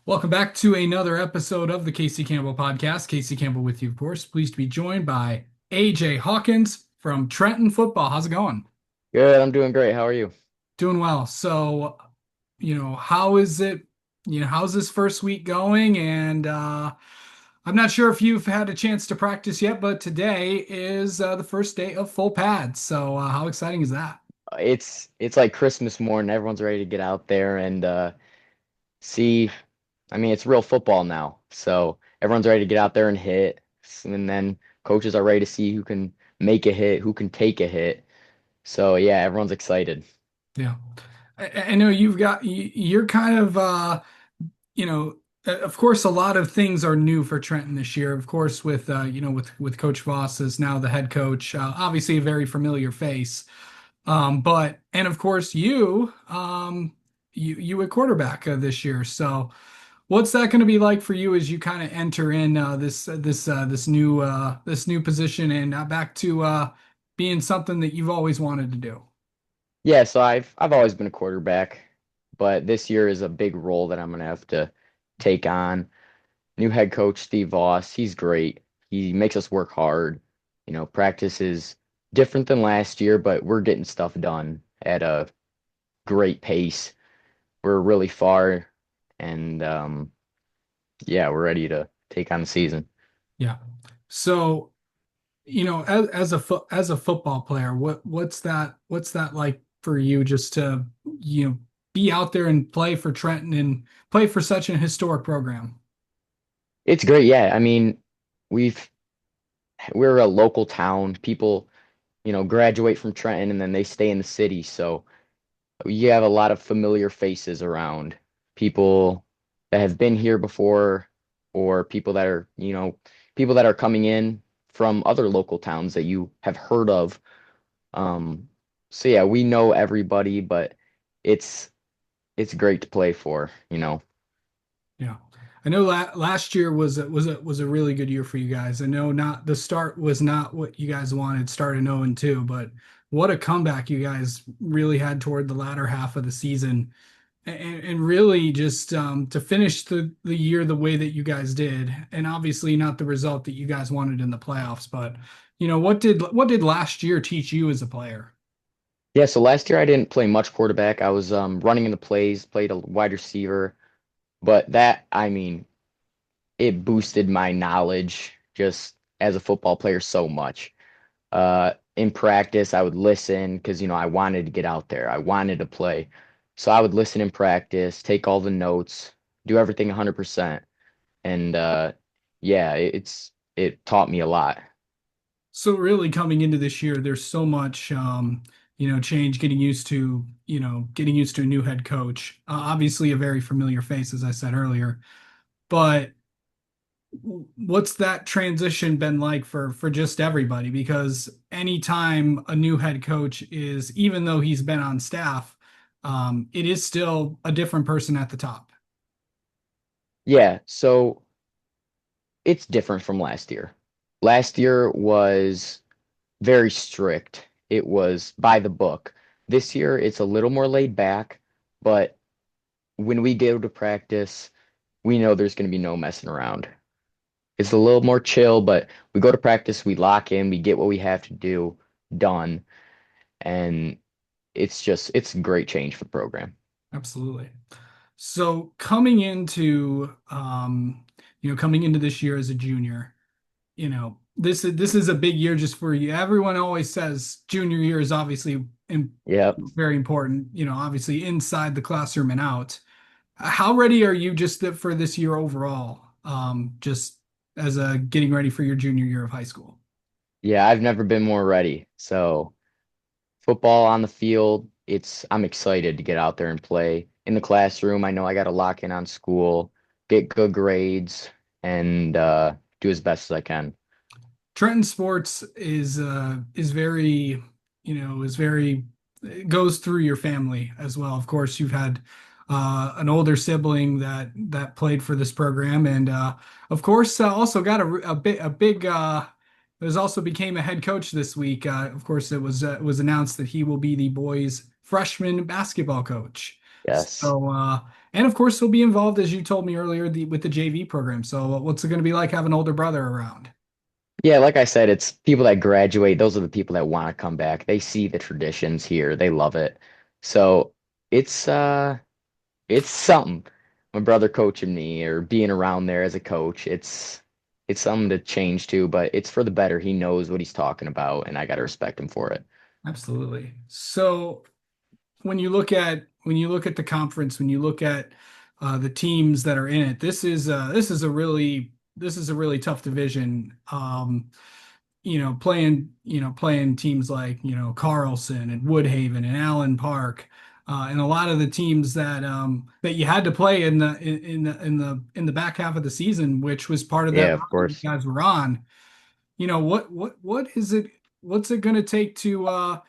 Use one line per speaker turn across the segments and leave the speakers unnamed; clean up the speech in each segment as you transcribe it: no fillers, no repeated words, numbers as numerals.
Welcome back to another episode of the Casey Campbell podcast. Casey Campbell with you, of course. Pleased to be joined by AJ Hawkins from Trenton Football. How's it going?
Good, I'm doing great. How are you?
Doing well. So, how is it? How's this first week going? And I'm not sure if you've had a chance to practice yet, but today is the first day of full pads. So, how exciting is that?
It's like Christmas morning. Everyone's ready to get out there and see. I mean, it's real football now. So everyone's ready to get out there and hit. And then coaches are ready to see who can make a hit, who can take a hit. So yeah, everyone's excited.
Yeah. I know you're kind of you know, of course, a lot of things are new for Trenton this year. Of course, with with Coach Voss as now the head coach, obviously a very familiar face. But and of course you at quarterback this year. So, what's that going to be like for you as you kind of enter in this new position and back to being something that you've always wanted to do?
Yeah, so I've always been a quarterback, but this year is a big role that I'm gonna have to take on. New head coach Steve Voss, he's great. He makes us work hard. Practice is different than last year, but we're getting stuff done at a great pace. We're really far, and yeah, we're ready to take on the season.
Yeah. So, as a football player, what's that like for you just to, be out there and play for Trenton and play for such an historic program?
It's great, yeah. I mean, we've we're a local town. People, graduate from Trenton and then they stay in the city, so you have a lot of familiar faces around. People that have been here before, or people that are coming in from other local towns that you have heard of. Um, so yeah, we know everybody, but it's it's great to play for.
Yeah. I know last year was a really good year for you guys. I know not the start was not what you guys wanted, starting 0-2, but what a comeback you guys really had toward the latter half of the season. And really just to finish the year the way that you guys did, and obviously not the result that you guys wanted in the playoffs, but what did last year teach you as a player?
Yeah, so last year I didn't play much quarterback. I was running in the plays, played a wide receiver, but that, I mean, it boosted my knowledge just as a football player so much. In practice, I would listen because, I wanted to get out there. I wanted to play. So I would listen in practice, take all the notes, do everything 100%. And yeah, it taught me a lot.
So really coming into this year, there's so much change, getting used to a new head coach. Obviously a very familiar face, as I said earlier. But what's that transition been like for just everybody? Because anytime a new head coach is, even though he's been on staff, it is still a different person at the top.
Yeah, so it's different from last year. Last year was very strict. It was by the book. This year, it's a little more laid back, but when we go to practice, we know there's going to be no messing around. It's a little more chill, but we go to practice, we lock in, we get what we have to do done, and it's a great change for the program.
Absolutely. So coming into this year as a junior, this is a big year just for you. Everyone always says junior year is obviously
Yep.
very important, obviously inside the classroom and out. How ready are you just for this year overall? Just as a getting ready for your junior year of high school.
Yeah, I've never been more ready. So football on the field, I'm excited to get out there and play. In the classroom, I know I got to lock in on school, get good grades, and do as best as I can.
Trenton sports is very, is very it goes through your family as well. Of course, you've had an older sibling that played for this program, and of course, also got a big. There's also became a head coach this week. Of course, it was announced that he will be the boys' freshman basketball coach.
Yes.
So, and of course, he'll be involved, as you told me earlier, with the JV program. So, what's it going to be like having an older brother around?
Yeah, like I said, it's people that graduate. Those are the people that want to come back. They see the traditions here. They love it. So it's it's something. My brother coaching me or being around there as a coach, it's something to change to, but it's for the better. He knows what he's talking about, and I gotta respect him for it.
Absolutely. So, when you look at the conference, when you look at the teams that are in it, this is a really tough division. Playing teams like Carlson and Woodhaven and Allen Park, and a lot of the teams that you had to play in the back half of the season, which was part of that
Yeah,
run
of
that you
course.
guys were on. What is it? What's it going to take to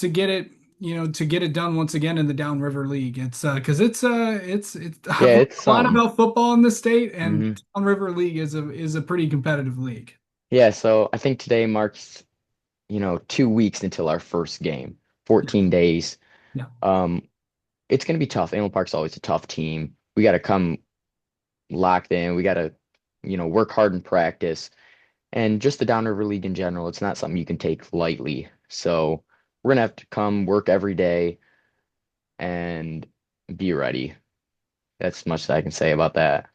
get it? To get it done once again in the Downriver League. It's because it's I've
Yeah,
learned
it's
a lot
something.
about football in the state, and
Hmm.
Downriver League is a pretty competitive league.
Yeah, so I think today marks, 2 weeks until our first game,
Yeah,
14 days.
yeah.
Um, it's gonna be tough. Amel Park's always a tough team. We gotta come locked in. We gotta, work hard in practice. And just the Downriver League in general, it's not something you can take lightly. So we're gonna have to come work every day and be ready. That's much that I can say about that.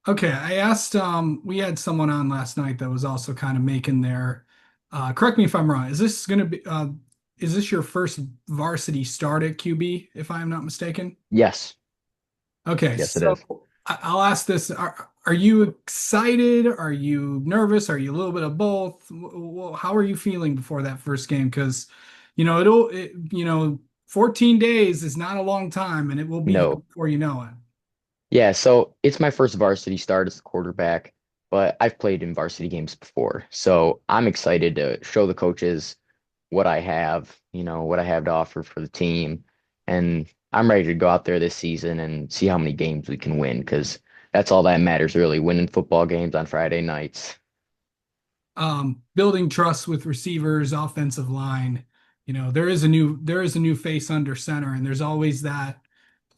Okay, I asked we had someone on last night that was also kind of making their correct me if I'm wrong. Is this your first varsity start at QB, if I am not mistaken?
Yes,
Okay,
yes, it
so
is.
I'll ask this. Are you excited? Are you nervous? Are you a little bit of both? How are you feeling before that first game? Because, 14 days is not a long time and it will be here
No.
before you know it.
Yeah, so it's my first varsity start as a quarterback, but I've played in varsity games before. So I'm excited to show the coaches what I have, what I have to offer for the team. And I'm ready to go out there this season and see how many games we can win because that's all that matters really, winning football games on Friday nights.
Building trust with receivers, offensive line. There is a new face under center, and there's always that,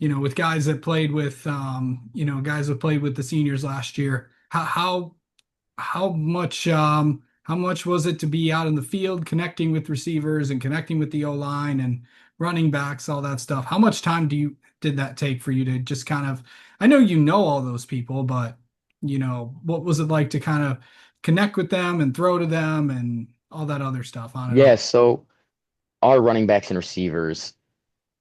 with guys that played with guys that played with the seniors last year. How much was it to be out in the field connecting with receivers and connecting with the O line and running backs, all that stuff? How much time did that take for you to just kind of, I know all those people, but what was it like to kind of connect with them and throw to them and all that other stuff on and
Yeah,
off?
so our running backs and receivers,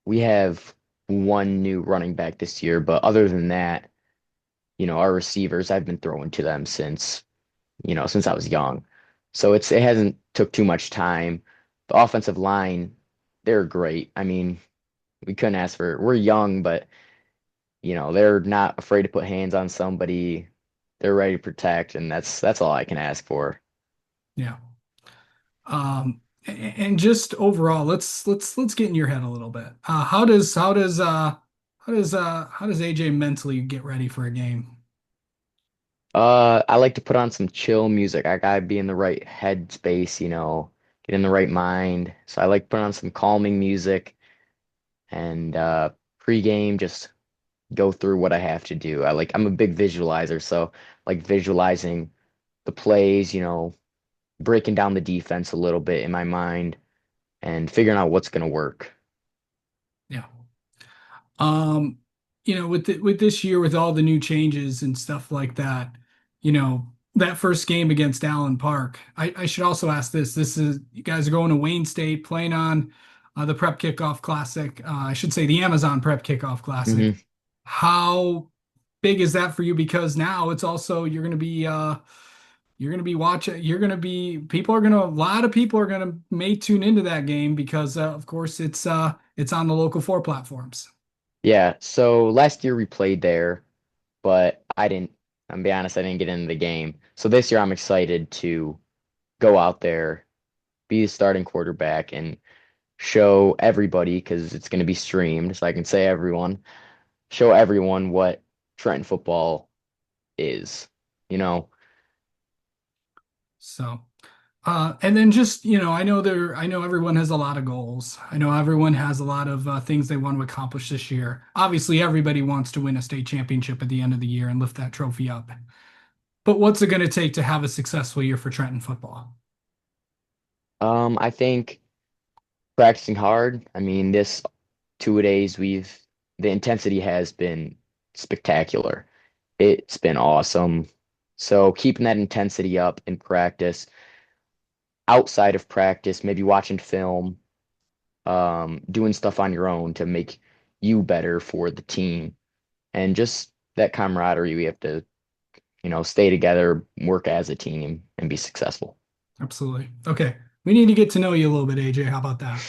we have one new running back this year, but other than that, our receivers, I've been throwing to them since I was young. So it hasn't took too much time. The offensive line, they're great. I mean, we couldn't ask for we're young, but they're not afraid to put hands on somebody. They're ready to protect, and that's all I can ask for.
Yeah. And just overall, let's get in your head a little bit. How does AJ mentally get ready for a game?
I like to put on some chill music. I gotta be in the right headspace, get in the right mind. So I like put on some calming music and pregame just go through what I have to do. I'm a big visualizer, so like visualizing the plays, breaking down the defense a little bit in my mind and figuring out what's going to work.
Yeah. Um, with this year, with all the new changes and stuff like that, that first game against Allen Park, I should also ask this. This is you guys are going to Wayne State playing on the Prep Kickoff Classic. I should say the Amazon Prep Kickoff Classic.
Hmm.
How big is that for you? Because now it's also you're gonna be watching you're gonna be people are gonna a lot of people are gonna may tune into that game because of course it's on the local four platforms.
Yeah, so last year we played there, but I'm gonna be honest, I didn't get into the game. So this year I'm excited to go out there, be the starting quarterback, and show everybody, because it's going to be streamed, so I can say show everyone what Trenton football is. You know,
So And then just, I know everyone has a lot of goals. I know everyone has a lot of things they want to accomplish this year. Obviously, everybody wants to win a state championship at the end of the year and lift that trophy up. But what's it going to take to have a successful year for Trenton football?
I think practicing hard. I mean, this 2 days the intensity has been spectacular. It's been awesome. So keeping that intensity up in practice, outside of practice, maybe watching film, doing stuff on your own to make you better for the team, and just that camaraderie. We have to, stay together, work as a team, and be successful.
Absolutely. Okay. We need to get to know you a little bit, AJ. How about that?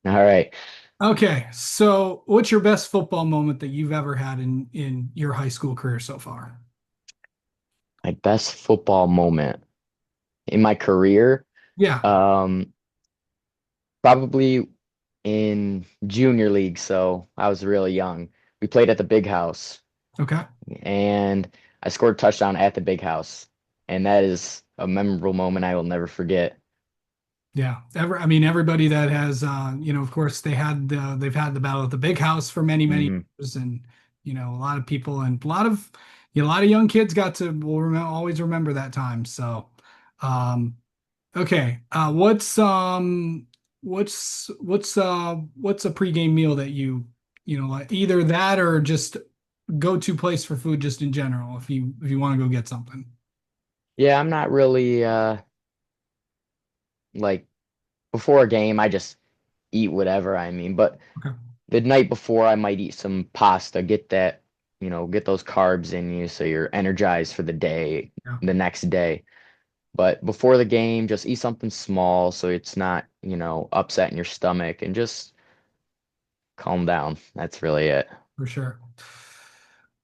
All right.
Okay. So, what's your best football moment that you've ever had in your high school career so far?
My best football moment in my career,
Yeah.
um, probably in junior league. So I was really young. We played at the big house,
Okay.
and I scored a touchdown at the big house. And that is a memorable moment I will never forget.
Yeah. I mean, everybody that has, of course, they've had the battle at the big house for many, many
Hmm.
years, and a lot of people and a lot of young kids got to will always remember that time. So, um, okay. What's a pregame meal that like either that or just go-to place for food just in general if you want to go get something.
Yeah, I'm not really like before a game, I just eat whatever. I mean, but
Okay.
the night before, I might eat some pasta, get that, get those carbs in you so you're energized for the day,
Yeah,
the next day. But before the game, just eat something small so it's not, upsetting your stomach and just calm down. That's really it.
for sure.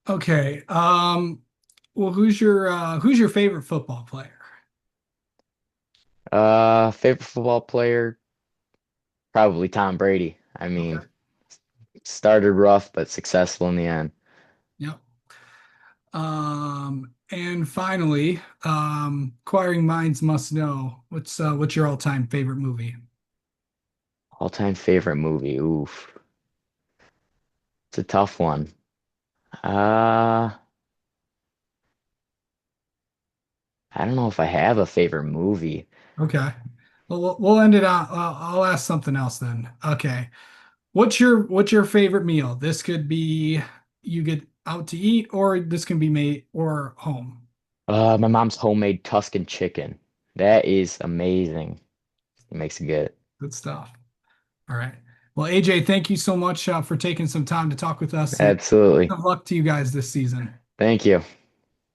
Okay. Well, who's your favorite football player?
Favorite football player, probably Tom Brady. I
Okay.
mean, started rough but successful in the end.
Yep. And finally, inquiring minds must know what's your all-time favorite movie?
All-time favorite movie. Oof. It's a tough one. Uh, I don't know if I have a favorite movie.
Okay. Well, we'll end it out. I'll ask something else then. Okay. What's your favorite meal? This could be you get out to eat, or this can be made or home.
My mom's homemade Tuscan chicken. That is amazing. It makes it good.
Good stuff. All right. Well, AJ, thank you so much for taking some time to talk with us, and best
Absolutely.
of luck to you guys this season.
Thank you.